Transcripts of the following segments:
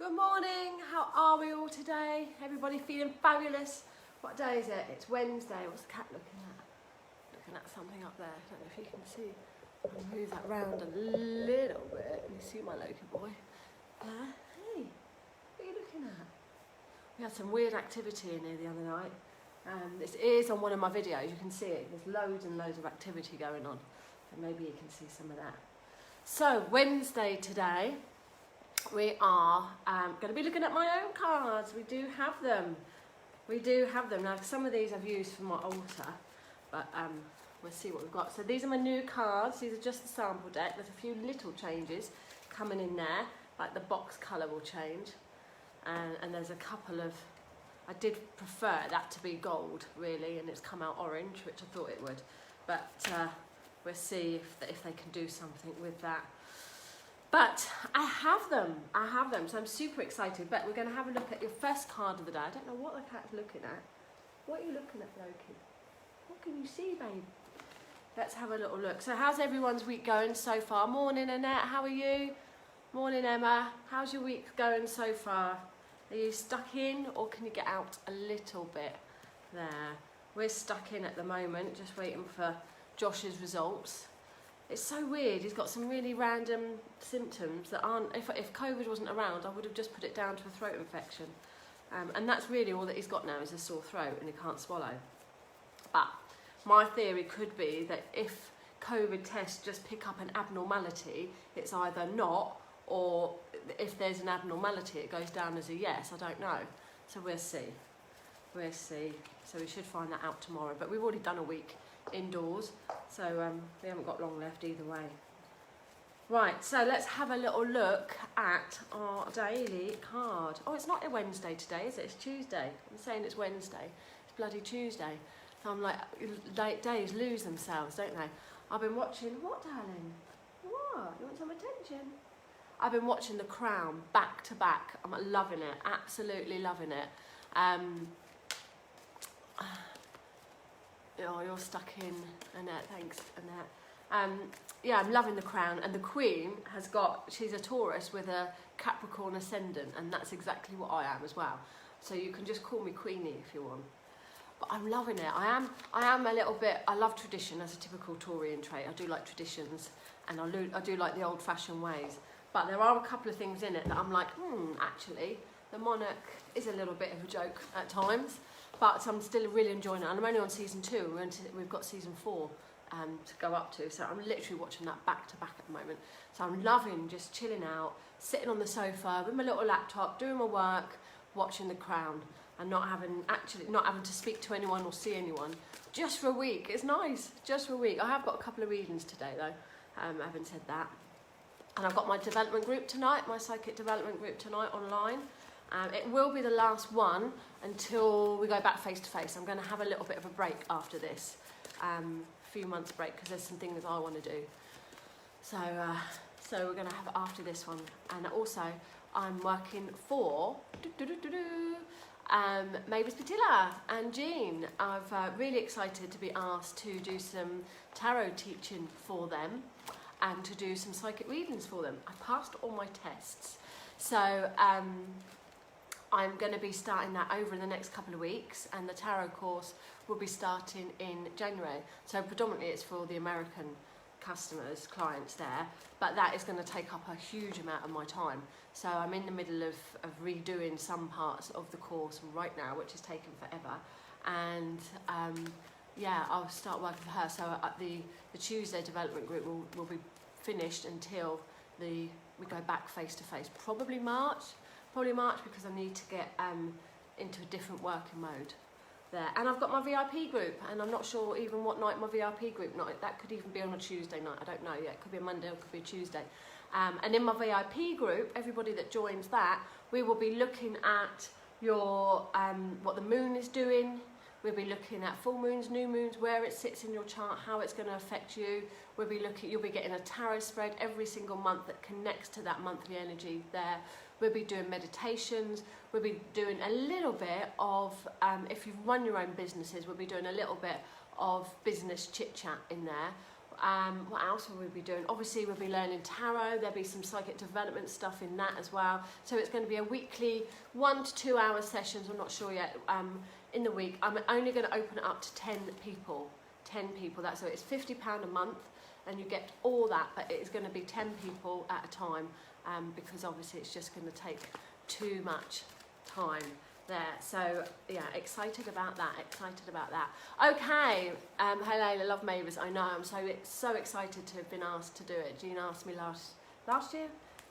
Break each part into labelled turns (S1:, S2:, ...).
S1: Good morning, how are we all today? Everybody feeling fabulous? What day is it? It's Wednesday. What's the cat looking at? Looking at something up there. I don't know if you can see. I'll move that round a little bit. You see my Loki boy? Hey, what are you looking at? We had some weird activity in here the other night. This is on one of my videos, you can see it. There's loads and loads of activity going on. And maybe you can see some of that. So, Wednesday today. We are going to be looking at my own cards. We do have them. Now, some of these I've used for my altar, but we'll see what we've got. So these are my new cards. These are just the sample deck. There's a few little changes coming in there, like the box colour will change. And there's a couple of, I did prefer that to be gold, really, and it's come out orange, which I thought it would. But we'll see if they can do something with that. But I have them, so I'm super excited. But we're going to have a look at your first card of the day. I don't know what the cat's looking at. What are you looking at, Loki? What can you see, babe? Let's have a little look. So how's everyone's week going so far? Morning, Annette, how are you? Morning, Emma. How's your week going so far? Are you stuck in or can you get out a little bit? There. We're stuck in at the moment, just waiting for Josh's results. It's so weird, he's got some really random symptoms that aren't, if COVID wasn't around, I would have just put it down to a throat infection. And that's really all that he's got now is a sore throat and he can't swallow. But my theory could be that if COVID tests just pick up an abnormality, it's either not, or if there's an abnormality, it goes down as a yes, I don't know. So we'll see. So we should find that out tomorrow. But we've already done a week indoors, so we haven't got long left either way. Right, so let's have a little look at our daily card. Oh, it's not a Wednesday today, is it? It's Tuesday. I'm saying it's Wednesday. It's bloody Tuesday. So I'm like, late days lose themselves, don't they? I've been watching, what, darling? What? You want some attention? I've been watching The Crown back to back. I'm loving it, absolutely loving it. Oh, you're stuck in, Annette. Thanks, Annette. Yeah, I'm loving The Crown, and the Queen she's a Taurus with a Capricorn ascendant, and that's exactly what I am as well. So you can just call me Queenie if you want. But I'm loving it. I am a little bit. I love tradition as a typical Taurian trait. I do like traditions, and I do like the old-fashioned ways. But there are a couple of things in it that I'm like, actually, the monarch is a little bit of a joke at times. But I'm still really enjoying it, and I'm only on season 2. We've got season 4 to go up to, so I'm literally watching that back to back at the moment. So I'm loving just chilling out, sitting on the sofa with my little laptop, doing my work, watching The Crown, and not having to speak to anyone or see anyone, just for a week. It's nice, just for a week. I have got a couple of readings today though, having said that. And I've got my development group tonight, my psychic development group tonight online. It will be the last one until we go back face to face. I'm going to have a little bit of a break after this, a few months break, because there's some things I want to do. So we're going to have it after this one. And also, I'm working for Mavis Patilla and Jean. I'm really excited to be asked to do some tarot teaching for them and to do some psychic readings for them. I passed all my tests. So I'm going to be starting that over in the next couple of weeks, and the tarot course will be starting in January. So predominantly it's for the American clients there, but that is going to take up a huge amount of my time. So I'm in the middle of redoing some parts of the course right now, which has taken forever. And yeah, I'll start working for her. So at the Tuesday development group will be finished until we go back face to face, probably March, because I need to get into a different working mode there. And I've got my VIP group, and I'm not sure even what night my VIP group night. That could even be on a Tuesday night. I don't know yet. It could be a Monday or it could be a Tuesday. And in my VIP group, everybody that joins that, we will be looking at your what the moon is doing. We'll be looking at full moons, new moons, where it sits in your chart, how it's going to affect you. You'll be getting a tarot spread every single month that connects to that monthly energy there. We'll be doing meditations. We'll be doing a little bit of, if you run your own businesses, we'll be doing a little bit of business chit chat in there. What else will we be doing? Obviously, we'll be learning tarot. There'll be some psychic development stuff in that as well. So it's going to be a weekly 1 to 2 hour sessions. I'm not sure yet. In the week, I'm only going to open it up to 10 people. 10 people. So it's £50 a month, and you get all that. But it is going to be 10 people at a time, because obviously it's just going to take too much time there. So yeah, excited about that. Okay, hello Love Mavers. I know, I'm so excited to have been asked to do it. Jean asked me last year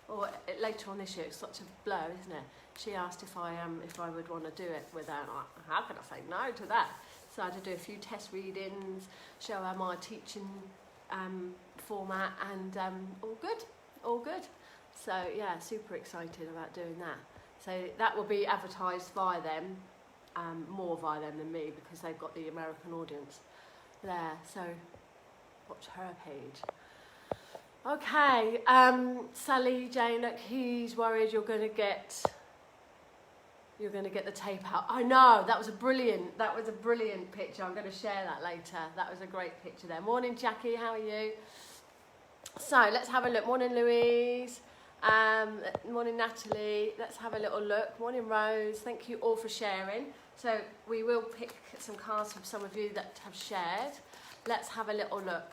S1: or later on this year. It's such a blur, isn't it? She asked if I would want to do it with her, and how can I say no to that? So I had to do a few test readings, show her my teaching format, and all good. So yeah, super excited about doing that. So that will be advertised via them, more via them than me, because they've got the American audience there. So watch her page. Okay, Sally Jane, look, he's worried you're going to get the tape out. I know, that was a brilliant picture. I'm going to share that later. That was a great picture there. Morning, Jackie, how are you? So let's have a look. Morning, Louise. Morning, Natalie. Let's have a little look. Morning, Rose. Thank you all for sharing. So we will pick some cards from some of you that have shared. Let's have a little look,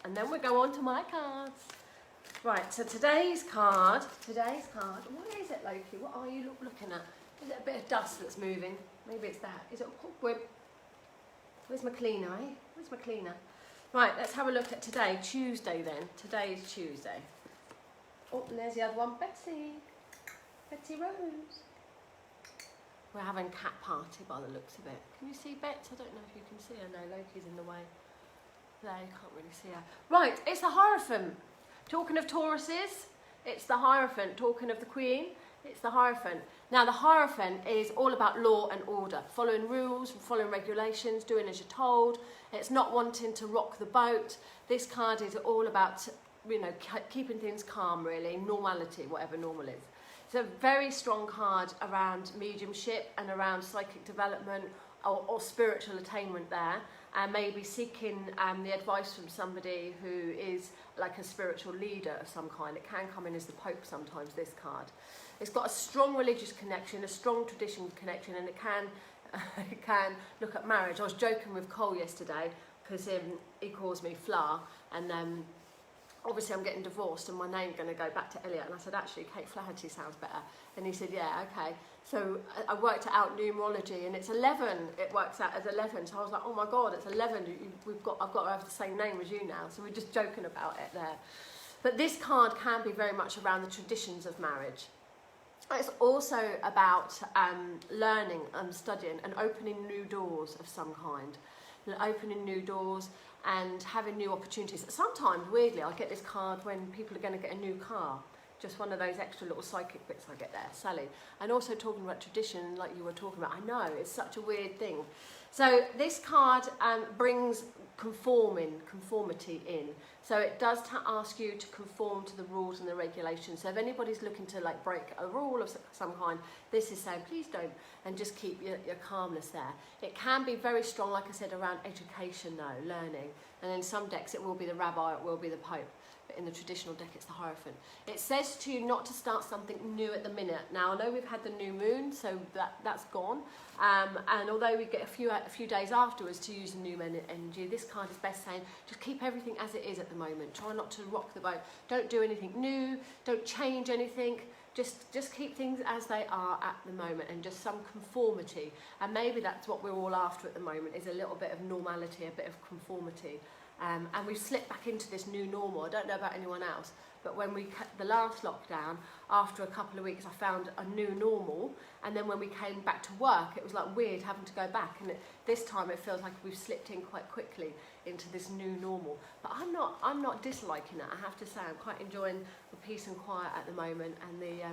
S1: and then we'll go on to my cards. Right, so today's card, what is it, Loki? What are you looking at? Is it a bit of dust that's moving? Maybe it's that. Is it a cobweb? Where's my cleaner, eh? Where's my cleaner? Right, let's have a look at today, Tuesday then. Today is Tuesday. Oh, and there's the other one, Betsy Rose. We're having cat party by the looks of it. Can you see Bets? I don't know if you can see her. No, Loki's in the way. There, you can't really see her. Right, it's the Hierophant. Talking of Tauruses, it's the Hierophant. Talking of the Queen, it's the Hierophant. Now, the Hierophant is all about law and order, following rules, following regulations, doing as you're told. It's not wanting to rock the boat. This card is all about, keeping things calm, really, normality, whatever normal is. It's a very strong card around mediumship and around psychic development or spiritual attainment there, and maybe seeking the advice from somebody who is like a spiritual leader of some kind. It can come in as the Pope sometimes, this card. It's got a strong religious connection, a strong tradition connection, and it can look at marriage. I was joking with Cole yesterday because he calls me Fla, and obviously I'm getting divorced and my name's going to go back to Elliot, and I said, actually, Kate Flaherty sounds better. And he said, yeah, okay. So I worked out numerology, and it's 11. It works out as 11. So I was like, oh my God, it's 11. I've got to have the same name as you now. So we're just joking about it there. But this card can be very much around the traditions of marriage. It's also about learning and studying and opening new doors of some kind. Opening new doors and having new opportunities. Sometimes, weirdly, I get this card when people are going to get a new car. Just one of those extra little psychic bits I get there, Sally. And also talking about tradition, like you were talking about. I know, it's such a weird thing. So this card brings conformity in. So it does ask you to conform to the rules and the regulations. So if anybody's looking to break a rule of some kind, this is saying, please don't, and just keep your calmness there. It can be very strong, like I said, around education though, learning. And in some decks it will be the rabbi, it will be the Pope. But in the traditional deck it's the Hierophant. It says to you not to start something new at the minute. Now I know we've had the new moon, so that's gone. And although we get a few days afterwards to use the new moon energy, this card is best saying just keep everything as it is at the moment. Try not to rock the boat. Don't do anything new. Don't change anything. Just keep things as they are at the moment, and just some conformity. And maybe that's what we're all after at the moment, is a little bit of normality, a bit of conformity. And we've slipped back into this new normal. I don't know about anyone else, but when we cut the last lockdown, after a couple of weeks, I found a new normal. And then when we came back to work, it was like weird having to go back. And this time it feels like we've slipped in quite quickly into this new normal. But I'm not disliking it. I have to say, I'm quite enjoying the peace and quiet at the moment, and the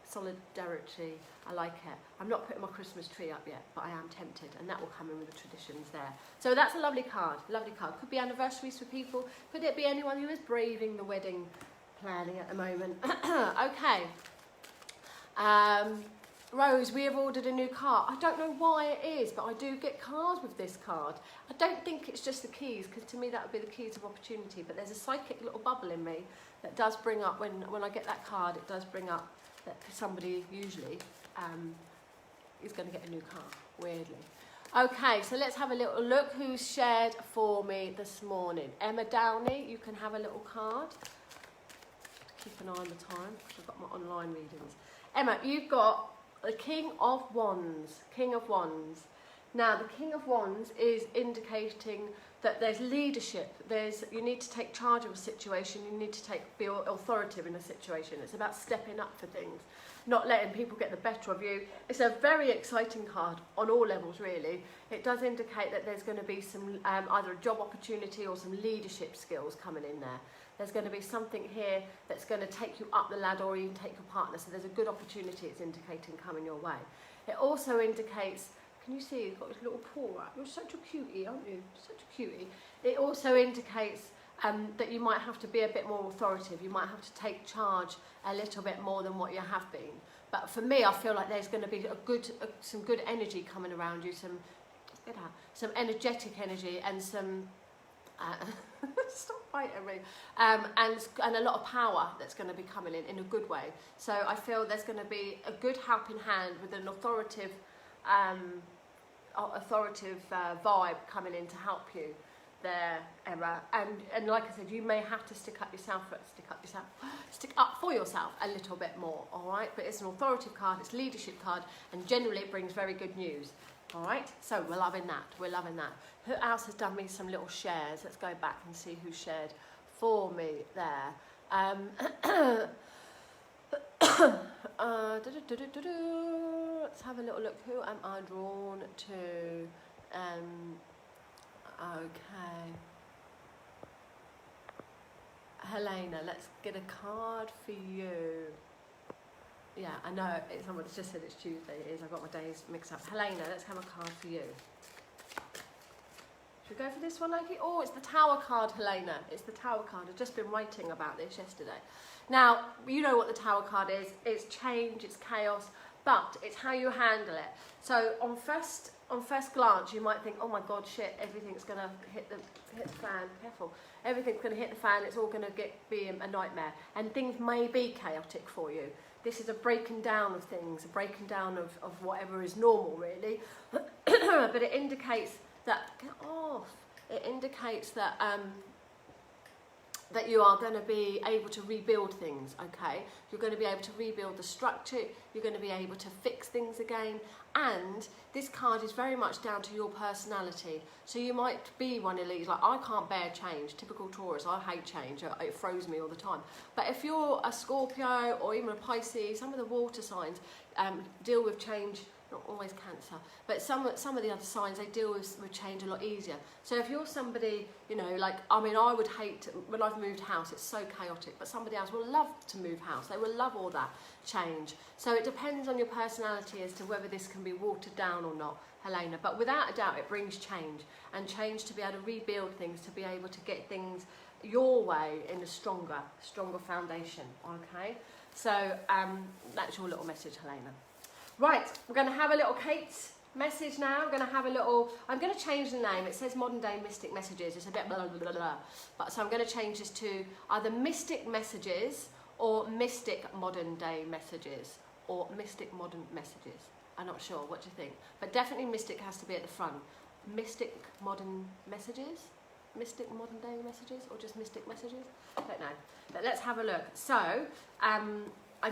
S1: solidarity. I like it. I'm not putting my Christmas tree up yet, but I am tempted, and that will come in with the traditions there. So that's a lovely card. Lovely card. Could be anniversaries for people. Could it be anyone who is braving the wedding planning at the moment? Okay. Rose, we have ordered a new car. I don't know why it is, but I do get cards with this card. I don't think it's just the keys, because to me that would be the keys of opportunity, but there's a psychic little bubble in me that does bring up, when I get that card, it does bring up that somebody usually is going to get a new car, weirdly. Okay, so let's have a little look who's shared for me this morning. Emma Downey, you can have a little card. Keep an eye on the time, because I've got my online readings. Emma, you've got the King of Wands. King of Wands. Now, the King of Wands is indicating that there's leadership. You need to take charge of a situation. You need to be authoritative in a situation. It's about stepping up for things, not letting people get the better of you. It's a very exciting card on all levels, really. It does indicate that there's going to be some either a job opportunity or some leadership skills coming in there. There's going to be something here that's going to take you up the ladder, or even take your partner. So there's a good opportunity, it's indicating, coming your way. It also indicates, can you see, you've got his little paw out. You're such a cutie, aren't you? Such a cutie. It also indicates that you might have to be a bit more authoritative. You might have to take charge a little bit more than what you have been. But for me, I feel like there's going to be some good energy coming around you, some energetic energy, and some stop biting me, and a lot of power that's going to be coming in a good way. So I feel there's going to be a good helping hand with an authoritative vibe coming in to help you there, Emma. And like I said, you may have to stick up for yourself a little bit more, all right? But it's an authoritative card, it's a leadership card, and generally it brings very good news. All right, so we're loving that. We're loving that. Who else has done me some little shares? Let's go back and see who shared for me there. Let's have a little look. Who am I drawn to? Okay. Helena, let's get a card for you. Yeah, I know, someone's just said it's Tuesday. It is, I've got my days mixed up. Helena, let's have a card for you. Should we go for this one, Loki? Oh, it's the Tower card, Helena. It's the Tower card. I've just been writing about this yesterday. Now, you know what the Tower card is. It's change, it's chaos, but it's how you handle it. So on first glance, you might think, oh my God, shit, everything's going to hit the fan. Careful. Everything's going to hit the fan. It's all going to be a nightmare. And things may be chaotic for you. This is a breaking down of things, a breaking down of whatever is normal, really. But it indicates that, get off, it indicates that that you are going to be able to rebuild things, okay? You're going to be able to rebuild the structure, you're going to be able to fix things again, and this card is very much down to your personality. So you might be one of these, like, I can't bear change, typical Taurus, I hate change, it throws me all the time. But if you're a Scorpio or even a Pisces, some of the water signs deal with change, not always Cancer, but some of the other signs, they deal with change a lot easier. So if you're somebody, you know, like, I mean, I would hate, when I've moved house, it's so chaotic, but somebody else will love to move house. They will love all that change. So it depends on your personality as to whether this can be watered down or not, Helena. But without a doubt, it brings change, and change to be able to rebuild things, to be able to get things your way in a stronger foundation, okay? So that's your little message, Helena. Right, we're going to have a little Kate's message now. I'm going to change the name. It says Modern Day Mystic Messages. It's a bit blah, blah, blah, blah. But so I'm going to change this to either Mystic Messages or Mystic Modern Day Messages or Mystic Modern Messages. I'm not sure. What do you think? But definitely Mystic has to be at the front. Mystic Modern Messages? Mystic Modern Day Messages or just Mystic Messages? I don't know. But let's have a look. So, I'm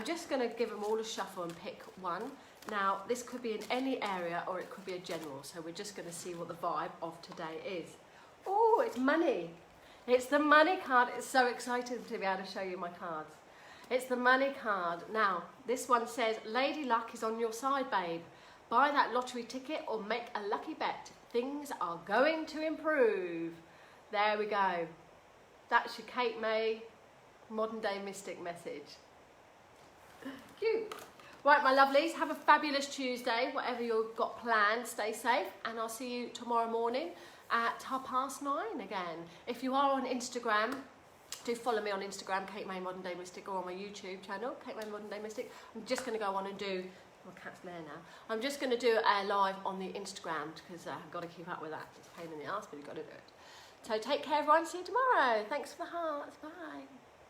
S1: just going to give them all a shuffle and pick one. Now, this could be in any area or it could be a general, so we're just going to see what the vibe of today is. Oh, it's money. It's the money card. It's so exciting to be able to show you my cards. It's the money card. Now, this one says, Lady Luck is on your side, babe. Buy that lottery ticket or make a lucky bet. Things are going to improve. There we go. That's your Kate May Modern Day Mystic message. Cute. Right, my lovelies, have a fabulous Tuesday, whatever you've got planned. Stay safe, and I'll see you tomorrow morning at 9:30 again. If you are on Instagram, do follow me on Instagram, Kate May Modern Day Mystic, or on my YouTube channel, Kate May Modern Day Mystic. I'm just going to go on and do My cat's there now. I'm just going to do a live on the Instagram because I've got to keep up with that. It's a pain in the ass, but you've got to do it. So take care, everyone. See you tomorrow. Thanks for the hearts. Bye.